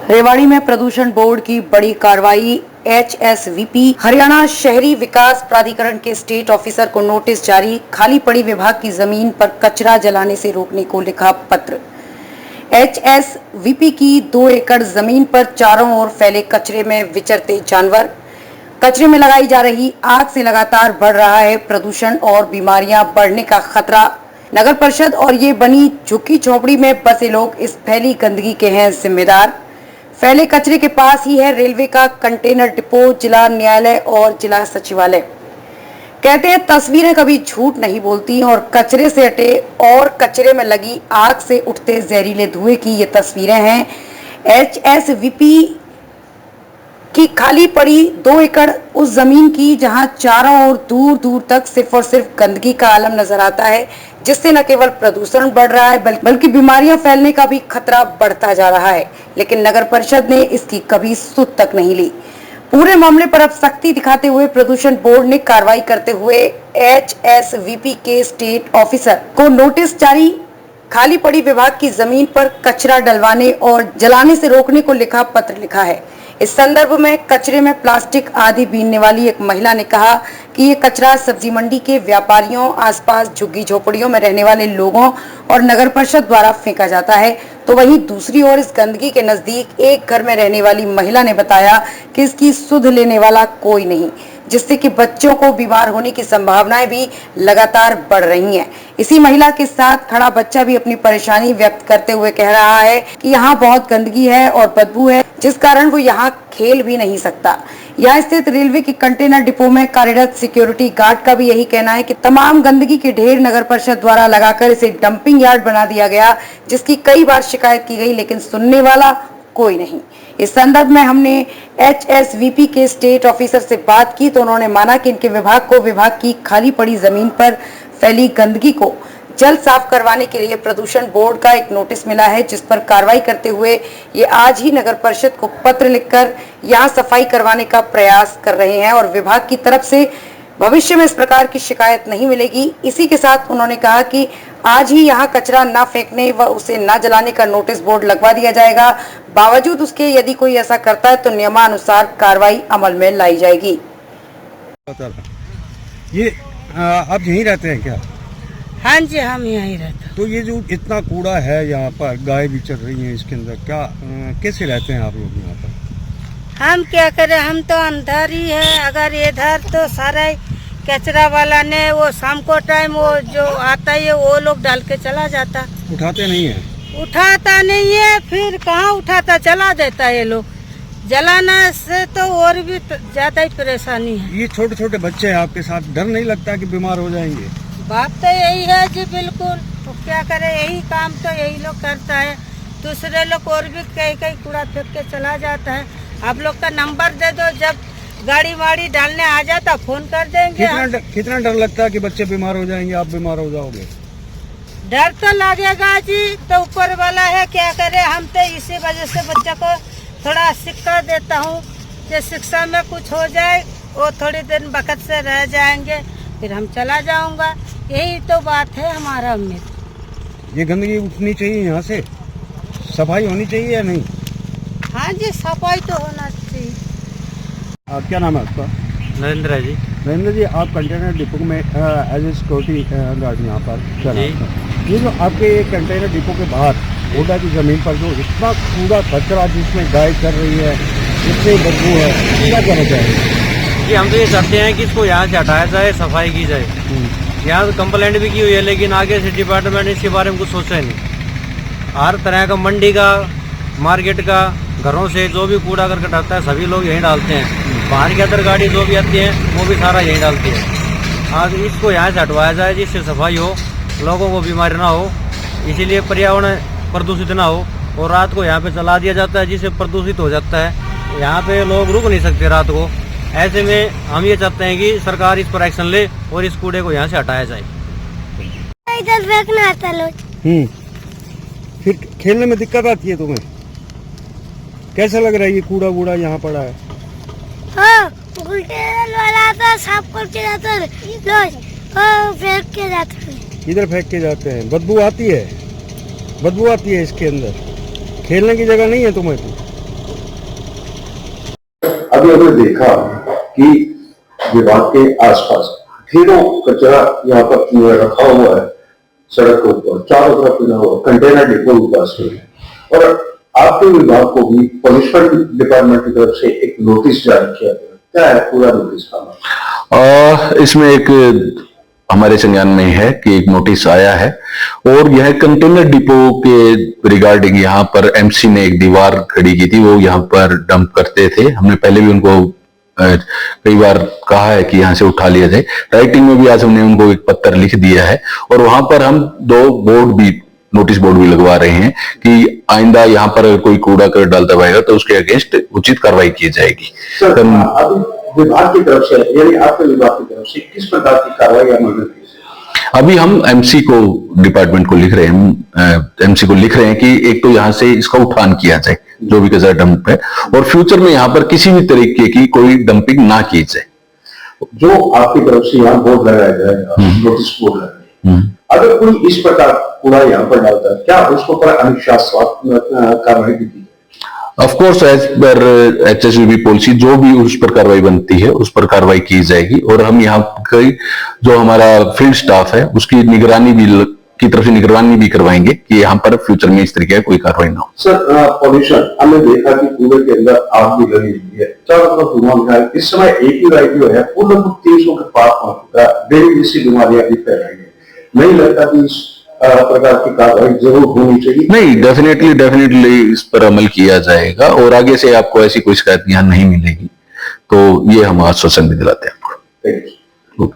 रेवाड़ी में प्रदूषण बोर्ड की बड़ी कार्रवाई। HSVP हरियाणा शहरी विकास प्राधिकरण के स्टेट ऑफिसर को नोटिस जारी। खाली पड़ी विभाग की जमीन पर कचरा जलाने से रोकने को लिखा पत्र। HSVP की 2 एकड़ जमीन पर चारों ओर फैले कचरे में विचरते जानवर। कचरे में लगाई जा रही आग से लगातार बढ़ रहा है प्रदूषण और बीमारियां बढ़ने का खतरा। नगर परिषद और ये बनी झुग्गी झोपड़ी में बसे लोग इस फैली गंदगी के हैं जिम्मेदार। फैले कचरे के पास ही है रेलवे का कंटेनर डिपो, जिला न्यायालय और जिला सचिवालय। कहते हैं तस्वीरें कभी झूठ नहीं बोलती और कचरे से हटे और कचरे में लगी आग से उठते जहरीले धुएं की ये तस्वीरें हैं। HSVP की खाली पड़ी 2 एकड़ उस जमीन की जहां चारों ओर दूर दूर तक सिर्फ और सिर्फ गंदगी का आलम नजर आता है, जिससे न केवल प्रदूषण बढ़ रहा है बल्कि बीमारियां फैलने का भी खतरा बढ़ता जा रहा है। लेकिन नगर परिषद ने इसकी कभी सुध तक नहीं ली। पूरे मामले पर अब सख्ती दिखाते हुए प्रदूषण बोर्ड ने कार्रवाई करते हुए HSVP के स्टेट ऑफिसर को नोटिस जारी। खाली पड़ी विभाग की जमीन पर कचरा डलवाने और जलाने से रोकने को लिखा पत्र लिखा है। इस संदर्भ में कचरे में प्लास्टिक आदि बीनने वाली एक महिला ने कहा कि ये कचरा सब्जी मंडी के व्यापारियों, आसपास झुग्गी झोपड़ियों में रहने वाले लोगों और नगर परिषद द्वारा फेंका जाता है। तो वहीं दूसरी ओर इस गंदगी के नजदीक एक घर में रहने वाली महिला ने बताया कि इसकी सुध लेने वाला कोई नहीं, जिससे कि बच्चों को बीमार होने की संभावनाएं भी लगातार बढ़ रही हैं। इसी महिला के साथ खड़ा बच्चा भी अपनी परेशानी व्यक्त करते हुए कह रहा है कि यहाँ बहुत गंदगी है और बदबू है, जिस कारण वो यहाँ खेल भी नहीं सकता। यहाँ स्थित रेलवे के कंटेनर डिपो में कार्यरत सिक्योरिटी गार्ड का भी यही कहना है कि तमाम गंदगी के ढेर नगर परिषद द्वारा लगाकर इसे डंपिंग यार्ड बना दिया गया, जिसकी कई बार शिकायत की गई लेकिन सुनने वाला कोई नहीं। इस संदर्भ में हमने HSVP के स्टेट ऑफिसर से बात की तो उन्होंने माना कि इनके विभाग को विभाग की खाली पड़ी जमीन पर फैली गंदगी को जल्द साफ करवाने के लिए प्रदूषण बोर्ड का एक नोटिस मिला है, जिस पर कार्रवाई करते हुए ये आज ही नगर परिषद को पत्र लिखकर यहाँ सफाई करवाने का प्रयास कर रहे हैं और विभाग की तरफ से भविष्य में इस प्रकार की शिकायत नहीं मिलेगी। इसी के साथ उन्होंने कहा कि आज ही यहाँ कचरा न फेंकने व उसे न जलाने का नोटिस बोर्ड लगवा दिया जाएगा। बावजूद उसके यदि कोई ऐसा करता है तो नियमानुसार कार्रवाई अमल में लाई जाएगी। ये आप यहीं रहते हैं क्या? हाँ जी, हम यहीं रहते हैं। तो ये जो इतना कूड़ा है यहाँ पर, गाय भी चल रही है इसके अंदर, क्या कैसे रहते हैं आप लोग यहाँ पर? हम क्या करें, हम तो अंदर ही है। अगर इधर तो सारा कचरा वाला ने वो शाम को टाइम वो जो आता है वो लोग डाल के चला जाता। उठाते नहीं है? उठाता नहीं है, फिर कहाँ उठाता, जला देता है ये लोग। जलाना से तो और भी ज्यादा ही परेशानी है। ये छोटे छोटे बच्चे हैं आपके साथ, डर नहीं लगता कि बीमार हो जाएंगे? बात तो यही है जी, बिल्कुल। तो क्या करे, यही काम तो यही लोग करता है। दूसरे लोग और भी कहीं कहीं कूड़ा फेंक के चला जाता है। आप लोग का नंबर दे दो, जब गाड़ी वाड़ी डालने आ जाता फोन कर देंगे। कितना डर लगता है कि बच्चे बीमार हो जाएंगे, आप बीमार हो जाओगे? डर तो लगेगा जी, तो ऊपर वाला है, क्या करे। हम तो इसी वजह से बच्चा को थोड़ा शिक्षा देता हूँ कि शिक्षा में कुछ हो जाए, वो थोड़ी दिन वक्त से रह जाएंगे, फिर हम चला जाऊंगा। यही तो बात है हमारा उम्मीद। ये गंदगी उठनी चाहिए, यहाँ से सफाई होनी चाहिए या नहीं? हाँ जी, सफाई तो होना चाहिए। क्या नाम है आपका? नरेंद्र जी। नरेंद्र जी, आप कंटेनर डिपो में एज ए सिक्योरिटी गार्ड यहाँ पर चल रहे हैं। ये जो आपके कंटेनर डिपो के बाहर ओडा की जमीन पर जो इतना कूड़ा कचरा जिसमें गाय चल रही है, इससे बदबू है, क्या कहना चाहेंगे? कि हम तो ये चाहते हैं कि इसको यहाँ से हटाया जाए, सफाई की जाए। यहाँ तो कंप्लेंट भी की हुई है, लेकिन आगे से डिपार्टमेंट ने इसके बारे में कुछ सोचा नहीं। हर तरह का मंडी का, मार्केट का, घरों से जो भी कूड़ा करकट आता है सभी लोग यहीं डालते हैं। बाहर की अदर गाड़ी जो भी आती है वो भी सारा यहीं डालती है। आज इसको यहाँ से हटवाया जाए जिससे सफाई हो, लोगों को बीमारी ना हो, इसीलिए पर्यावरण प्रदूषित ना हो। और रात को यहाँ पे चला दिया जाता है जिससे प्रदूषित हो जाता है। यहाँ पे लोग रुक नहीं सकते रात को। ऐसे में हम ये चाहते हैं कि सरकार इस पर एक्शन ले और इस कूड़े को यहाँ से हटाया जाए। इधर फेंकना आता लोग। फिर खेलने में दिक्कत आती है तुम्हें? कैसा लग रहा है ये कूड़ा वूड़ा यहाँ पड़ा है? हाँ, वाला आता साफ करके जाता है, फेंक के जाते हैं। इधर फेंक के जाते हैं। बदबू आती है? बदबू आती है इसके अंदर। खेलने की जगह नहीं है तुम्हें? अभी हमने देखा कि विभाग के आसपास ढेरों कचरा यहाँ पर रखा हुआ है, सड़क के ऊपर चारों तरफ मिला हुआ, कंटेनर डिपो के पास में है। और आपके विभाग को भी पॉल्यूशन डिपार्टमेंट की तरफ से एक नोटिस जारी किया गया, क्या है पूरा नोटिस का? इसमें एक हमारे संज्ञान में है कि एक नोटिस आया है और यह कंटेनर डिपो के रिगार्डिंग यहाँ पर एमसी ने एक दीवार खड़ी की थी, वो यहाँ पर डंप करते थे। हमने पहले भी उनको कई बार कहा है कि यहाँ से उठा लिया जाए। राइटिंग में भी आज हमने उनको एक पत्र लिख दिया है और वहां पर हम 2 बोर्ड भी, नोटिस बोर्ड भी लगवा रहे हैं कि आइंदा यहाँ पर अगर कोई कूड़ा कर डालता पाएगा तो उसके अगेंस्ट उचित कार्रवाई की जाएगी। सर, अभी विभाग की तरफ से यानी आपके विभाग की तरफ से किस प्रकार की कार्रवाई अमल में? अभी हम एमसी को, डिपार्टमेंट को लिख रहे हैं, एमसी को लिख रहे हैं कि एक तो यहाँ से इसका उठान किया जाए जो भी कचरा डंप है, और फ्यूचर में यहाँ पर किसी भी तरीके की कोई डंपिंग ना की जाए। जो आपकी तरफ से यहाँ बोर्ड लगाया जाएगा, नोटिस बोर्ड लगाएंगे, अगर कोई इस प्रकार कूड़ा यहाँ पर डालता है, क्या उसको पर अनुशासनात्मक कार्रवाई की जाए? Of course as per HSUB policy जो भी उस पर कार्रवाई बनती है उस पर कार्रवाई की जाएगी। और हम यहाँ कई जो हमारा फील्ड स्टाफ है उसकी निगरानी भी की तरफ से निगरानी भी करवाएंगे कि यहाँ पर फ्यूचर में इस तरीके का कोई कार्रवाई ना हो। सर, पॉल्यूशन हमने देखा कि कूड़े के अंदर आग भी लगी हुई है, चारों तरफ धुआं है। इस समय AQI जो है वो लगभग 300 के पार पहुंच चुका है, डेंगू जैसी बीमारियां भी फैल रही है। नहीं लगता कि इस प्रकार की कार्रवाई जरूर होनी चाहिए? नहीं, डेफिनेटली इस पर अमल किया जाएगा और आगे से आपको ऐसी कोई शिकायत यहाँ नहीं मिलेगी। तो ये हम आश्वासन भी दिलाते हैं आपको। Thank you.